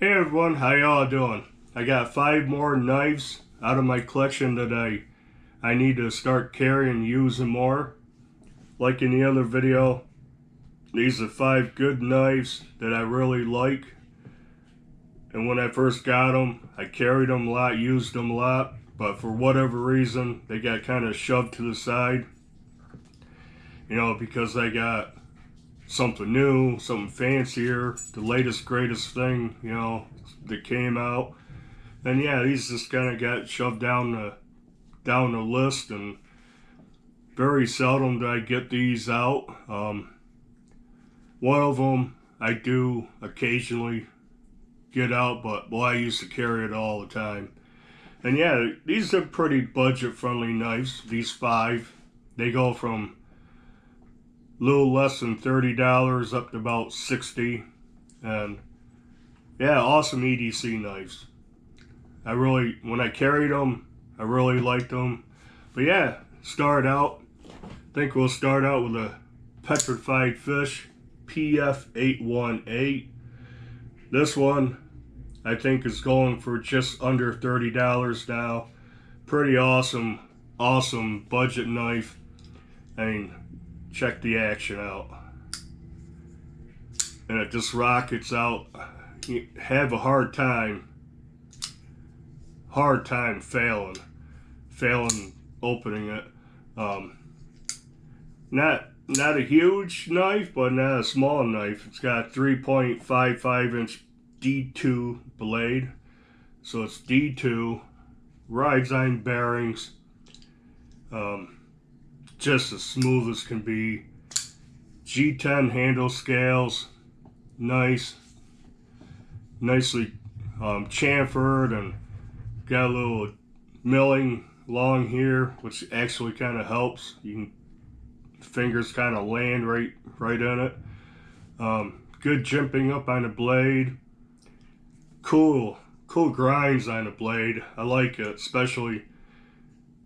Hey everyone, how y'all doing? I got 5 more knives out of my collection that I need to start carrying and using more. Like in the other video, these are 5 good knives that I really like. And when I first got them, I carried them a lot, used them a lot. But for whatever reason, they got kind of shoved to the side. You know, because I got something new, something fancier, the latest greatest thing, you know, that came out. And yeah, these just kind of got shoved down the list, and very seldom do I get these out. One of them I do occasionally get out, but well, I used to carry it all the time. And yeah, these are pretty budget friendly knives. These 5, they go from little less than $30 up to about $60, and yeah, awesome EDC knives. When I carried them, I really liked them. But yeah, I think we'll start out with a Petrified Fish PF818. This one I think is going for just under $30 now. Pretty awesome budget knife. I mean, check the action out. And it just rockets out. You have a hard time failing opening it. Not a huge knife, but not a small knife. It's got a 3.55 inch D2 blade. So it's D2, rides iron bearings. Just as smooth as can be. G10 handle scales, nicely chamfered, and got a little milling along here, which actually kind of helps. Fingers kind of land right in it. Good jimping up on the blade. Cool grinds on the blade. I like it, especially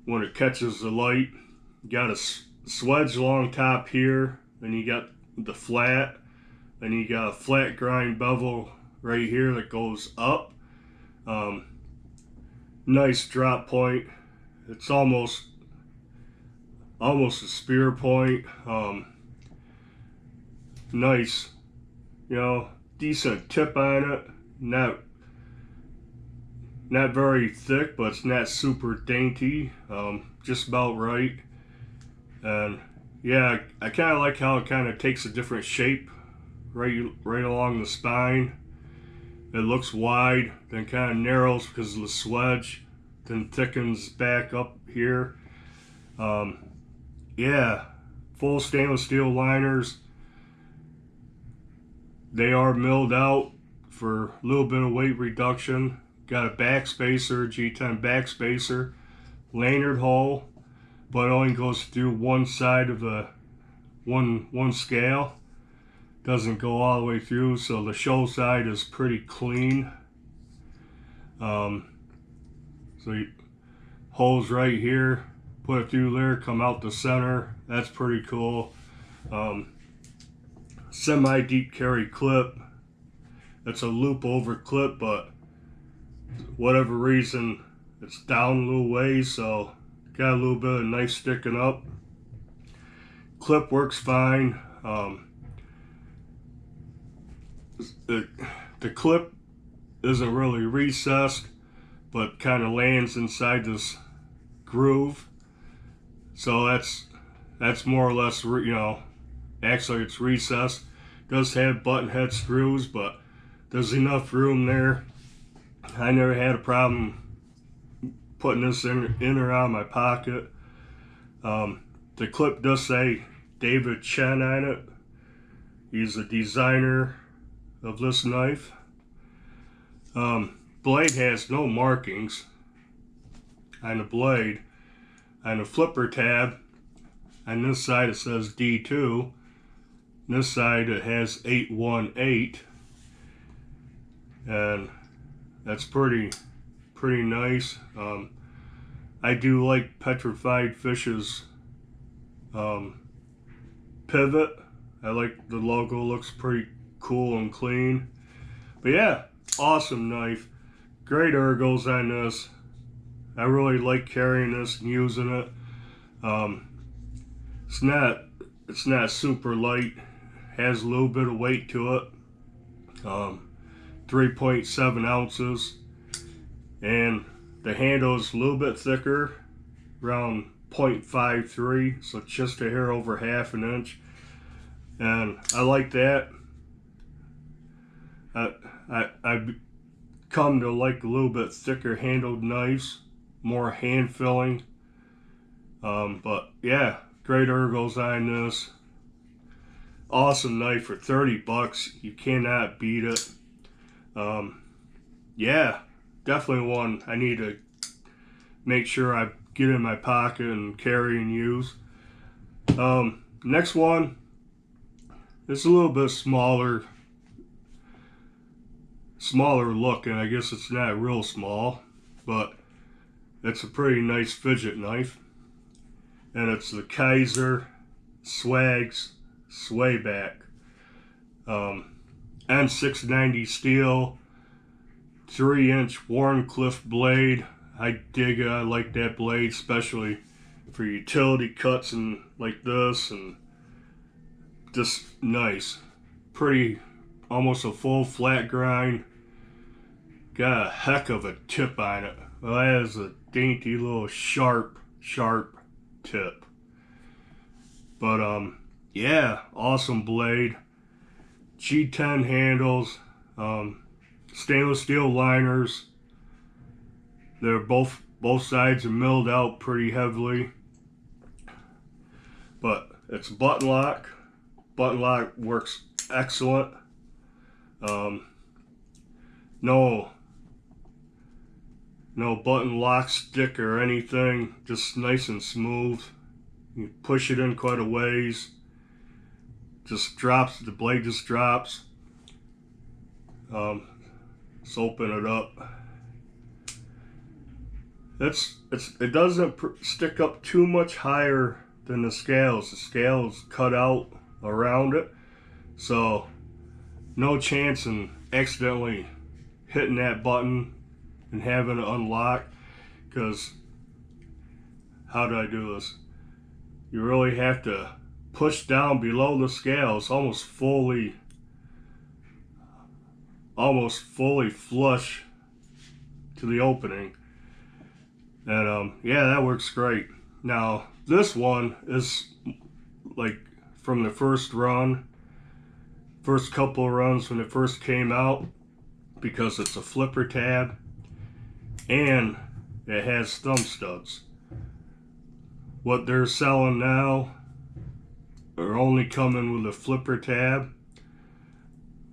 when it catches the light. You got a swedge along top here, then you got the flat, then you got a flat grind bevel right here that goes up. Nice drop point. It's almost a spear point. Nice, you know, decent tip on it. Not very thick, but it's not super dainty. Just about right. And yeah, I kind of like how it kind of takes a different shape right along the spine. It looks wide, then kind of narrows because of the swedge, then thickens back up here. Yeah, full stainless steel liners. They are milled out for a little bit of weight reduction. Got a backspacer, G10 backspacer, lanyard hole, but it only goes through one side of the one scale. Doesn't go all the way through, so the show side is pretty clean. Holes right here, put it through there, come out the center. That's pretty cool. Semi deep carry clip. It's a loop over clip, but whatever reason it's down a little ways, so got a little bit of knife sticking up. Clip works fine. The clip isn't really recessed, but kind of lands inside this groove. So that's more or less, you know, actually it's recessed. Does have button head screws, but there's enough room there. I never had a problem putting this in or out of my pocket. The clip does say David Chen on it. He's a designer of this knife. Blade has no markings on the blade. On the flipper tab, on this side it says D2. This side it has 818, and that's pretty nice. I do like Petrified Fish's pivot. I like the logo, looks pretty cool and clean. But yeah, awesome knife. Great ergos on this. I really like carrying this and using it. It's not super light. Has a little bit of weight to it. 3.7 ounces, and the handle is a little bit thicker, around 0.53, so just a hair over half an inch, and I like that. I've come to like a little bit thicker handled knives, more hand filling, but yeah, great ergos on this. Awesome knife for 30 bucks. You cannot beat it. Yeah, definitely one I need to make sure I get in my pocket and carry and use. Next one, it's a little bit smaller looking. I guess it's not real small, but it's a pretty nice fidget knife. And it's the Kaiser Swagg's Swayback. N690 steel, 3-inch Warncliffe blade. I dig it. I like that blade, especially for utility cuts and like this, and just nice. Pretty, almost a full flat grind. Got a heck of a tip on it. Well, that is a dainty little sharp tip. But yeah, awesome blade. G10 handles, stainless steel liners. They're both sides are milled out pretty heavily. But it's button lock. Button lock works excellent. No button lock stick or anything. Just nice and smooth. You push it in quite a ways. Just drops, the blade just drops. Let's open it up. It doesn't stick up too much higher than the scales. The scales cut out around it, so no chance in accidentally hitting that button and having it unlock. Because how do I do this? You really have to push down below the scales, almost fully flush to the opening. And yeah, that works great. Now this one is like from the first couple of runs when it first came out, because it's a flipper tab and it has thumb studs. What they're selling now are only coming with a flipper tab,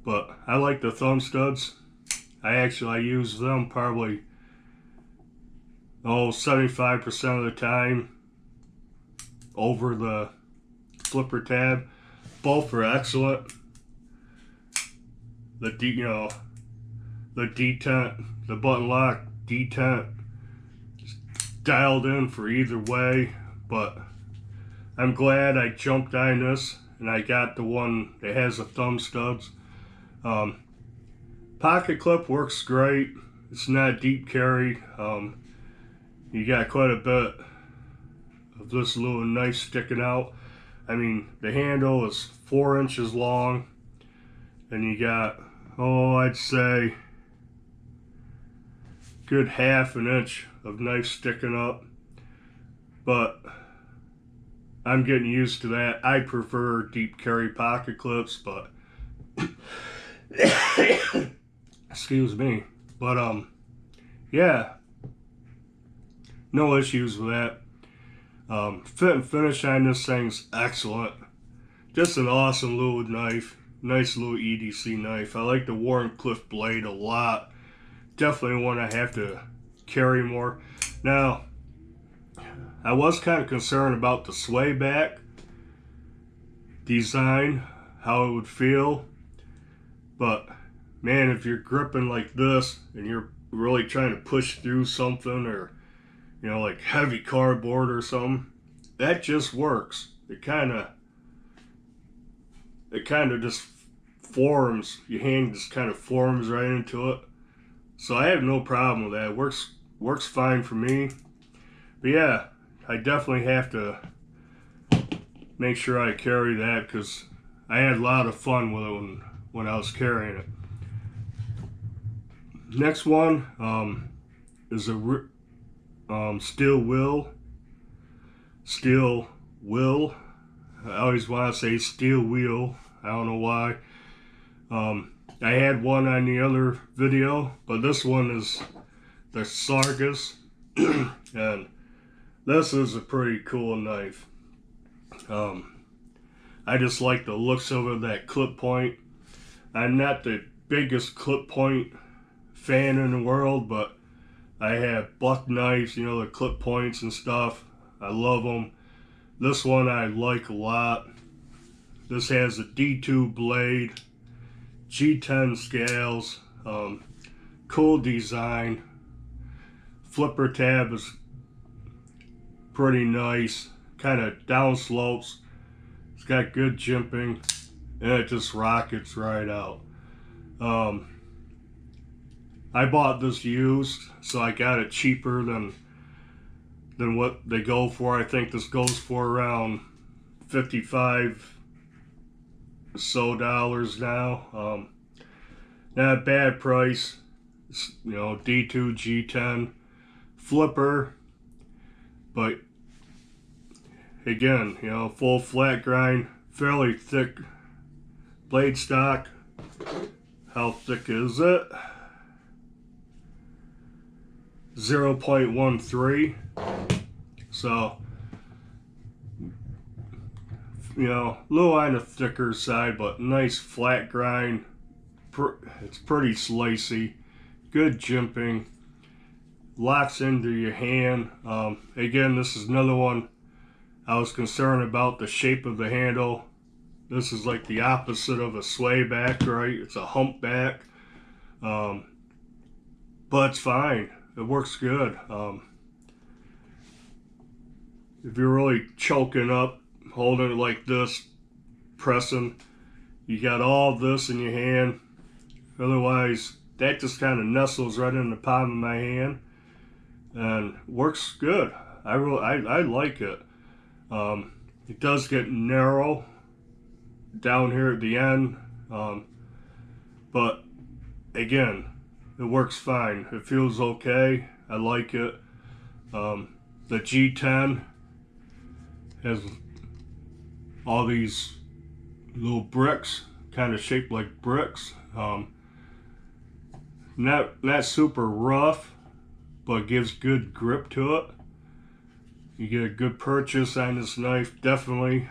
but I like the thumb studs. I use them probably 75% of the time over the flipper tab. Both are excellent. The detent, the button lock detent, dialed in for either way. But I'm glad I jumped on this and I got the one that has the thumb studs. Pocket clip works great. It's not deep carry. You got quite a bit of this little knife sticking out. I mean, the handle is 4 inches long, and you got, I'd say good half an inch of knife sticking up. But I'm getting used to that. I prefer deep carry pocket clips, but excuse me. But yeah, no issues with that. Fit and finish on this thing's excellent. Just an awesome little knife. Nice little EDC knife. I like the Warncliffe blade a lot. Definitely one I have to carry more. Now, I was kind of concerned about the Swayback design, how it would feel. But man, if you're gripping like this and you're really trying to push through something, or like heavy cardboard or something, that just works. It kind of just forms. Your hand just kind of forms right into it. So I have no problem with that. It works fine for me. But yeah, I definitely have to make sure I carry that because I had a lot of fun with it when I was carrying it. Next one is a steel wheel. Steel wheel. I always want to say steel wheel. I don't know why. I had one on the other video, but this one is the Sargas. And this is a pretty cool knife. I just like the looks of it, that clip point. I'm not the biggest clip point fan in the world, but I have buck knives, you know, the clip points and stuff. I love them. This one I like a lot. This has a D2 blade, G10 scales, cool design. Flipper tab is pretty nice, kind of down slopes. It's got good jimping, and it just rockets right out. I bought this used, so I got it cheaper than what they go for. I think this goes for around $55 or so now. Not a bad price. It's, you know, D2 G10 flipper, but again, you know, full flat grind, fairly thick blade stock. How thick is it? 0.13. So, you know, a little on the thicker side, but nice flat grind. It's pretty slicey, good jimping, locks into your hand. Again, this is another one I was concerned about the shape of the handle. This is like the opposite of a swayback, right? It's a humpback, but it's fine. It works good. If you're really choking up, holding it like this, pressing, you got all this in your hand. Otherwise, that just kind of nestles right in the palm of my hand and works good. I like it. It does get narrow down here at the end, but again, it works fine. It feels okay. I like it. The G10 has all these little bricks, kind of shaped like bricks. Not super rough, but gives good grip to it. You get a good purchase on this knife, definitely.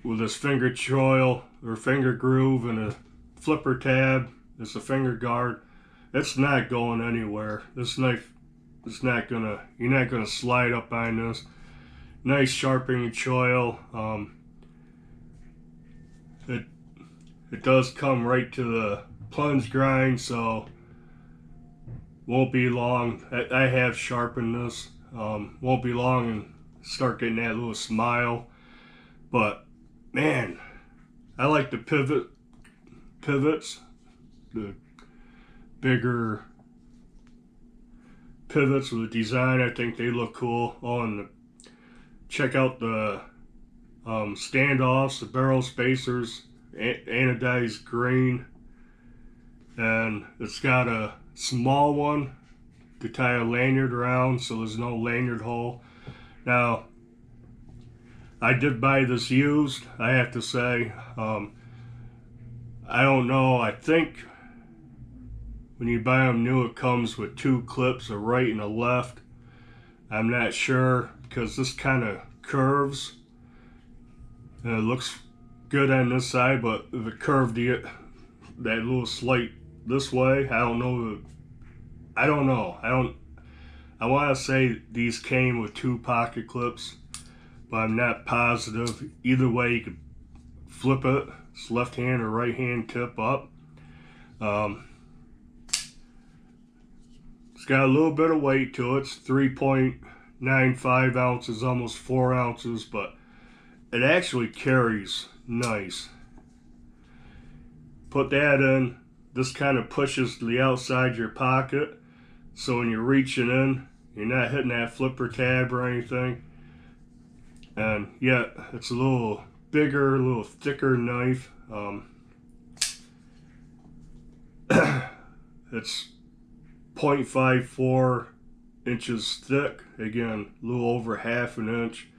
With this finger choil or finger groove and a flipper tab, it's a finger guard. It's not going anywhere. This knife is not gonna. You're not gonna slide up on this. Nice sharpening choil. It does come right to the plunge grind, so won't be long. I have sharpened this. Won't be long and start getting that little smile. But man, I like the pivots, the bigger pivots with the design. I think they look cool. Oh, and check out the standoffs, the barrel spacers, anodized green, and it's got a small one to tie a lanyard around, so there's no lanyard hole. Now, I did buy this used, I have to say. I don't know, I think when you buy them new it comes with two clips, a right and a left. I'm not sure because this kind of curves and it looks good on this side, but if it curved that little slight this way, I don't know. I want to say these came with two pocket clips, but I'm not positive. Either way, you could flip it. It's left hand or right hand tip up. It's got a little bit of weight to it. It's 3.95 ounces, almost 4 ounces, but it actually carries nice. Put that in, this kind of pushes to the outside your pocket, so when you're reaching in, you're not hitting that flipper tab or anything. And yeah, it's a little bigger, a little thicker knife. It's 0.54 inches thick. Again, a little over half an inch.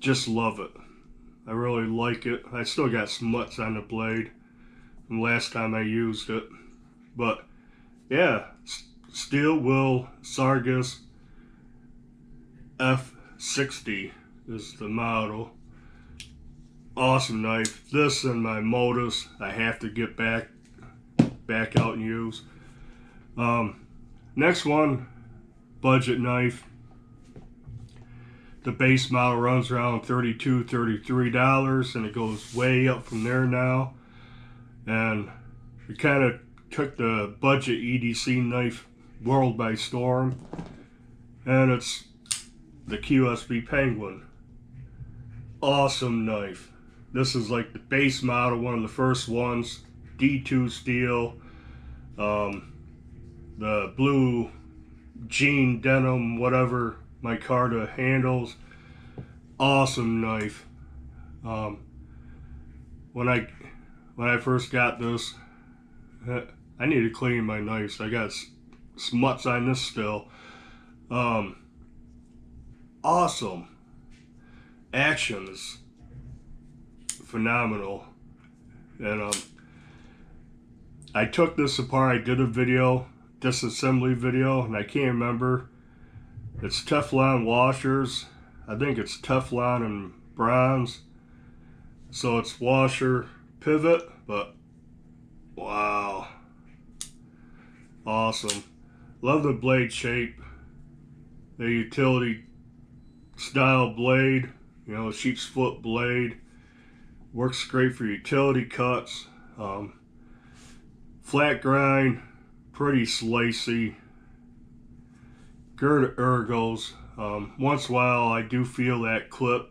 Just love it. I really like it. I still got smuts on the blade from last time I used it. But yeah, Steel Will Sargas F60 is the model. Awesome knife. This and my Modus I have to get back out and use. Next one, budget knife. The base model runs around $32, $33, and it goes way up from there now. And we kind of took the budget EDC knife world by storm, and it's the QSP Penguin. Awesome knife. This is like the base model, one of the first ones. D2 steel, the blue jean denim, whatever micarta handles. Awesome knife. When I first got this, I need to clean my knives. I got smuts on this still. Awesome. Action is phenomenal. And I took this apart. I did a video, disassembly video, and I can't remember. It's Teflon washers. I think it's Teflon and bronze. So it's washer pivot, but wow. Awesome. Love the blade shape. The utility style blade, you know, sheep's foot blade. Works great for utility cuts. Flat grind, pretty slicey. Good ergos. Once in a while I do feel that clip,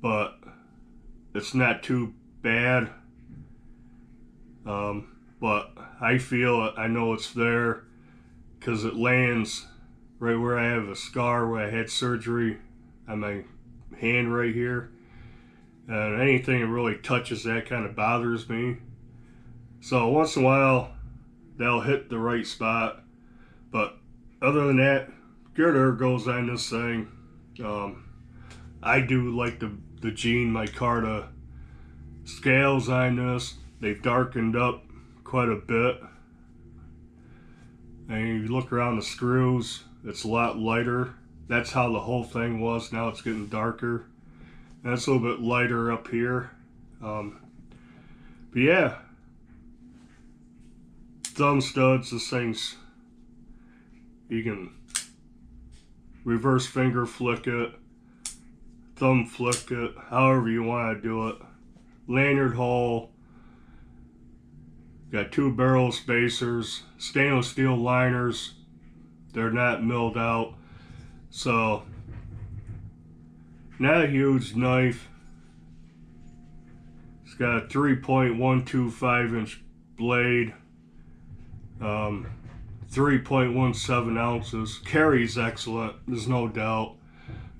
but it's not too bad. But I feel it. I know it's there because it lands right where I have a scar where I had surgery on my hand right here. And anything that really touches that kind of bothers me. So once in a while, they'll hit the right spot. But other than that, good ergos on this thing. I do like the jean micarta scales on this. They've darkened up quite a bit. And you look around the screws, it's a lot lighter. That's how the whole thing was. Now it's getting darker. And it's a little bit lighter up here. But yeah. Thumb studs, this thing's, you can reverse finger flick it, thumb flick it, however you want to do it. Lanyard hole. Got 2 barrel spacers, stainless steel liners. They're not milled out. So, not a huge knife. It's got a 3.125 inch blade. 3.17 ounces. Carries excellent, there's no doubt.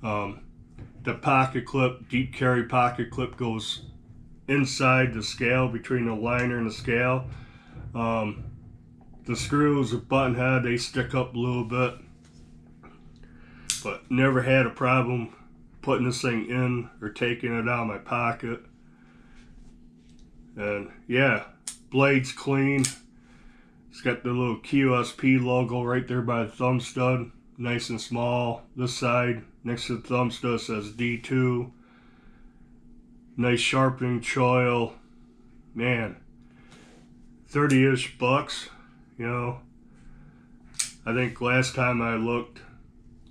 The pocket clip, deep carry pocket clip goes inside the scale, between the liner and the scale. The screws are button head, they stick up a little bit, but never had a problem putting this thing in or taking it out of my pocket. And yeah, blade's clean. It's got the little QSP logo right there by the thumb stud, nice and small. This side next to the thumb stud says D2. Nice sharpening choil. Man, 30-ish bucks, you know. I think last time I looked,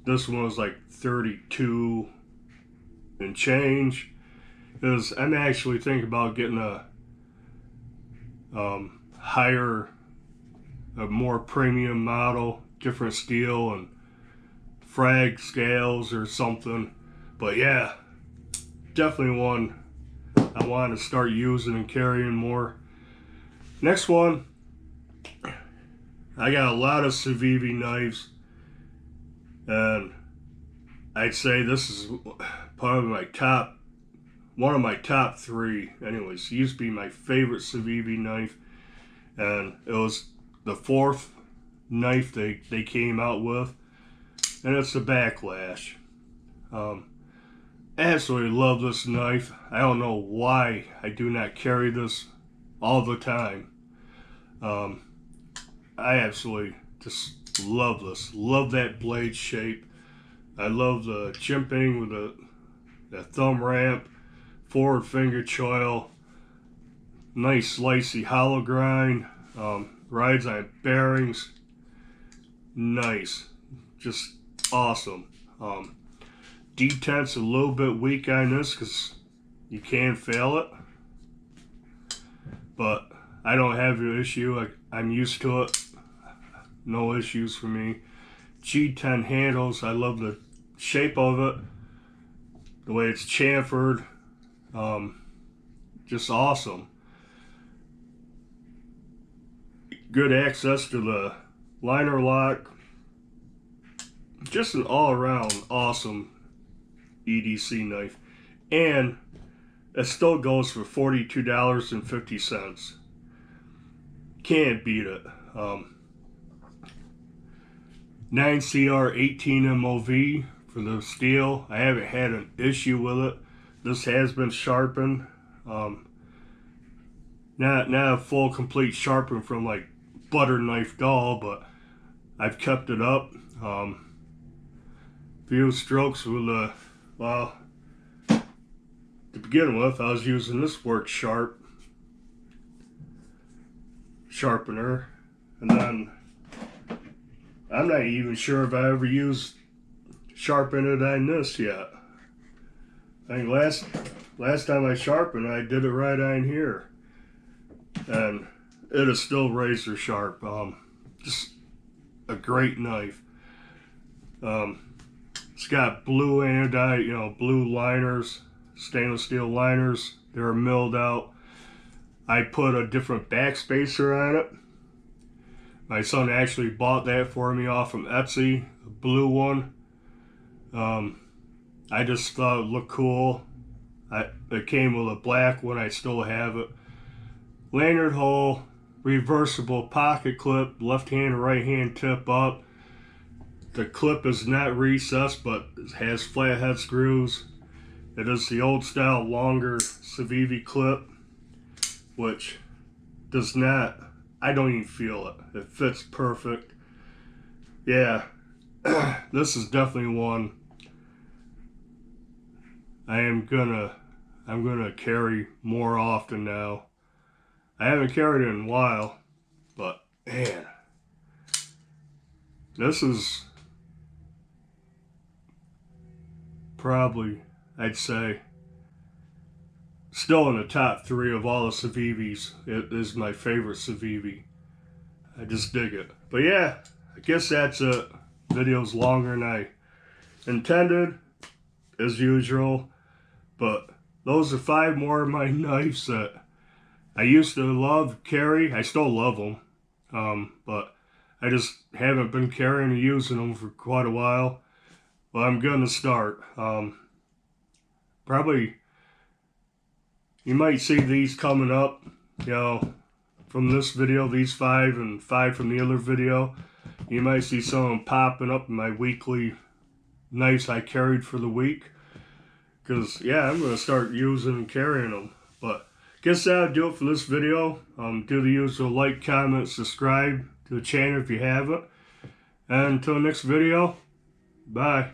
this one was like 32 and change. Because I'm actually thinking about getting a higher, a more premium model, different steel and frag scales or something. But yeah, definitely one I want to start using and carrying more. Next one, I got a lot of CIVIVI knives, and I'd say this is probably one of my top three. Anyways, it used to be my favorite CIVIVI knife, and it was the fourth knife they came out with, and it's the Backlash. Absolutely love this knife. I don't know why I do not carry this all the time. I absolutely just love this. Love that blade shape. I love the chimping with the thumb ramp, forward finger choil, nice slicey hollow grind, rides on bearings, nice, just awesome. Detent's a little bit weak on this because you can fail it, but I don't have an issue. I'm used to it. No issues for me. G10 handles, I love the shape of it, the way it's chamfered, just awesome. Good access to the liner lock. Just an all-around awesome EDC knife, and it still goes for $42.50. Can't beat it. 9CR 18 MOV for the steel. I haven't had an issue with it. This has been sharpened. Not a full complete sharpen from like butter knife dull, but I've kept it up. Few strokes with well, to begin with, I was using this Work Sharp sharpener, and then I'm not even sure if I ever used sharpen it on this yet. I think last time I sharpened, I did it right on here, and it is still razor sharp. Just a great knife. It's got blue anodite, blue liners, stainless steel liners. They're milled out. I put a different backspacer on it. My son actually bought that for me off from Etsy, a blue one. I just thought it looked cool. It came with a black one. I still have it. Lanyard hole, reversible pocket clip, left hand and right hand tip up. The clip is not recessed, but it has flathead screws. It is the old style longer CIVIVI clip, which does not, I don't even feel it. It fits perfect. Yeah, this is definitely one I'm gonna carry more often now. I haven't carried it in a while, but man, this is probably, I'd say, still in the top three of all the CIVIVIs. It is my favorite CIVIVI. I just dig it. But yeah, I guess that's it. Video's longer than I intended, as usual. But those are 5 more of my knives that I used to love, carry. I still love them. But I just haven't been carrying or using them for quite a while. Well, I'm going to start. Probably, you might see these coming up, from this video, these 5 and 5 from the other video. You might see some of them popping up in my weekly knives I carried for the week. Because, yeah, I'm going to start using and carrying them. But guess that'll do it for this video. Do the usual like, comment, subscribe to the channel if you haven't. And until next video, bye.